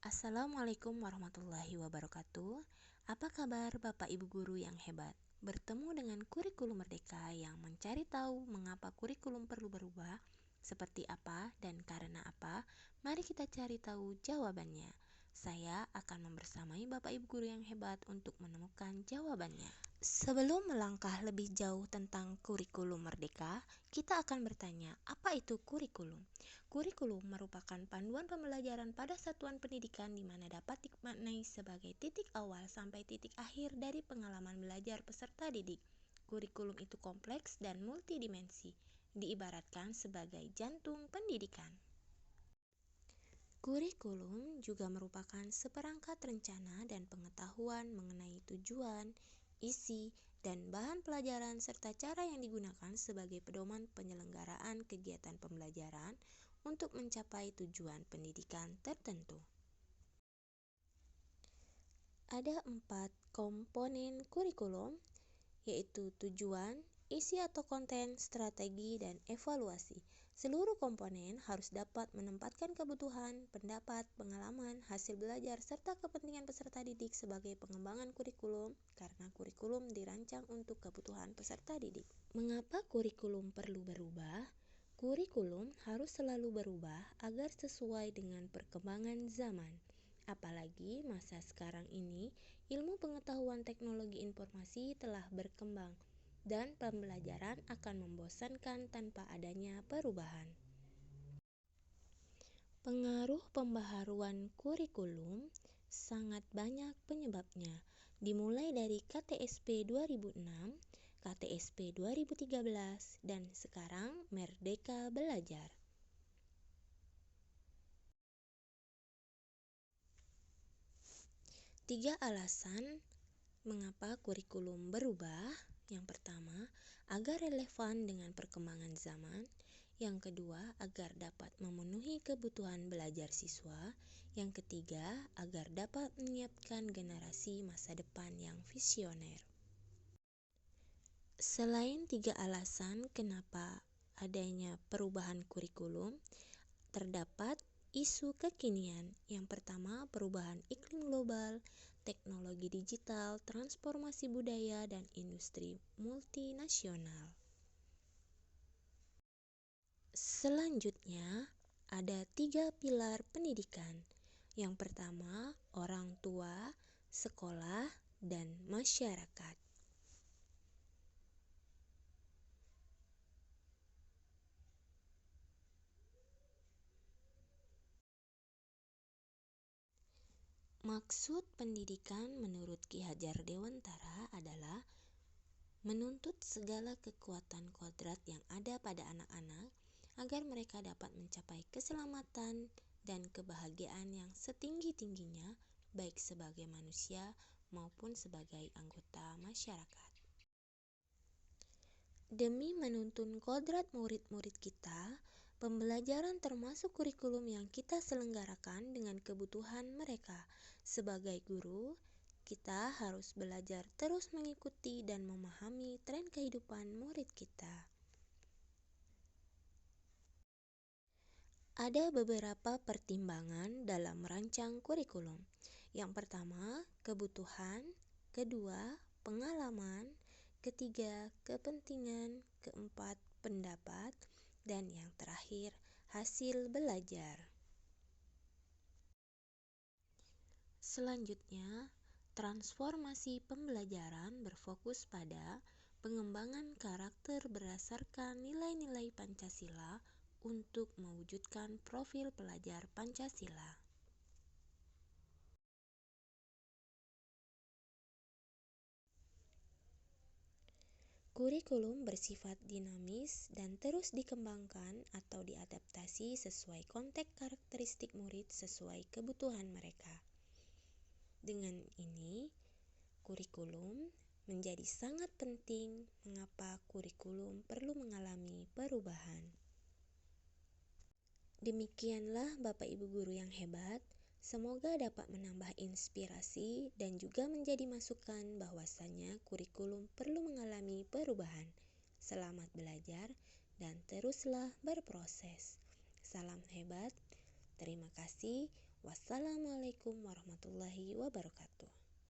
Assalamualaikum warahmatullahi wabarakatuh. Apa kabar Bapak Ibu guru yang hebat? Bertemu dengan kurikulum merdeka yang mencari tahu mengapa kurikulum perlu berubah, seperti apa dan karena apa. Mari kita cari tahu jawabannya. Saya akan membersamai Bapak Ibu guru yang hebat untuk menemukan jawabannya. Sebelum melangkah lebih jauh tentang kurikulum merdeka, kita akan bertanya, apa itu kurikulum? Kurikulum merupakan panduan pembelajaran pada satuan pendidikan di mana dapat dimaknai sebagai titik awal sampai titik akhir dari pengalaman belajar peserta didik. Kurikulum itu kompleks dan multidimensi, diibaratkan sebagai jantung pendidikan. Kurikulum juga merupakan seperangkat rencana dan pengetahuan mengenai tujuan, isi, dan bahan pelajaran serta cara yang digunakan sebagai pedoman penyelenggaraan kegiatan pembelajaran untuk mencapai tujuan pendidikan tertentu. Ada 4 komponen kurikulum, yaitu tujuan, isi atau konten, strategi, dan evaluasi. Seluruh komponen harus dapat menempatkan kebutuhan, pendapat, pengalaman, hasil belajar, serta kepentingan peserta didik sebagai pengembangan kurikulum karena kurikulum dirancang untuk kebutuhan peserta didik. Mengapa kurikulum perlu berubah? Kurikulum harus selalu berubah agar sesuai dengan perkembangan zaman. Apalagi masa sekarang ini, ilmu pengetahuan teknologi informasi telah berkembang dan pembelajaran akan membosankan tanpa adanya perubahan. Pengaruh pembaharuan kurikulum sangat banyak penyebabnya, dimulai dari KTSP 2006, KTSP 2013, dan sekarang Merdeka Belajar. Tiga alasan mengapa kurikulum berubah. Yang pertama, agar relevan dengan perkembangan zaman. Yang kedua, agar dapat memenuhi kebutuhan belajar siswa. Yang ketiga, agar dapat menyiapkan generasi masa depan yang visioner. Selain tiga alasan kenapa adanya perubahan kurikulum, terdapat isu kekinian. Yang pertama, perubahan iklim global, teknologi digital, transformasi budaya, dan industri multinasional. Selanjutnya, ada 3 pilar pendidikan. Yang pertama, orang tua, sekolah, dan masyarakat. Maksud pendidikan menurut Ki Hajar Dewantara adalah menuntut segala kekuatan kodrat yang ada pada anak-anak agar mereka dapat mencapai keselamatan dan kebahagiaan yang setinggi-tingginya baik sebagai manusia maupun sebagai anggota masyarakat. Demi menuntun kodrat murid-murid kita, pembelajaran termasuk kurikulum yang kita selenggarakan dengan kebutuhan mereka. Sebagai guru, kita harus belajar terus mengikuti dan memahami tren kehidupan murid kita. Ada beberapa pertimbangan dalam merancang kurikulum. Yang pertama, kebutuhan. Kedua, pengalaman. Ketiga, kepentingan. Keempat, pendapat. Dan yang terakhir, hasil belajar. Selanjutnya, transformasi pembelajaran berfokus pada pengembangan karakter berdasarkan nilai-nilai Pancasila untuk mewujudkan profil pelajar Pancasila. Kurikulum bersifat dinamis dan terus dikembangkan atau diadaptasi sesuai konteks karakteristik murid sesuai kebutuhan mereka. Dengan ini, kurikulum menjadi sangat penting. Mengapa kurikulum perlu mengalami perubahan? Demikianlah Bapak Ibu guru yang hebat. Semoga dapat menambah inspirasi dan juga menjadi masukan bahwasanya kurikulum perlu mengalami perubahan. Selamat belajar dan teruslah berproses. Salam hebat. Terima kasih. Wassalamualaikum warahmatullahi wabarakatuh.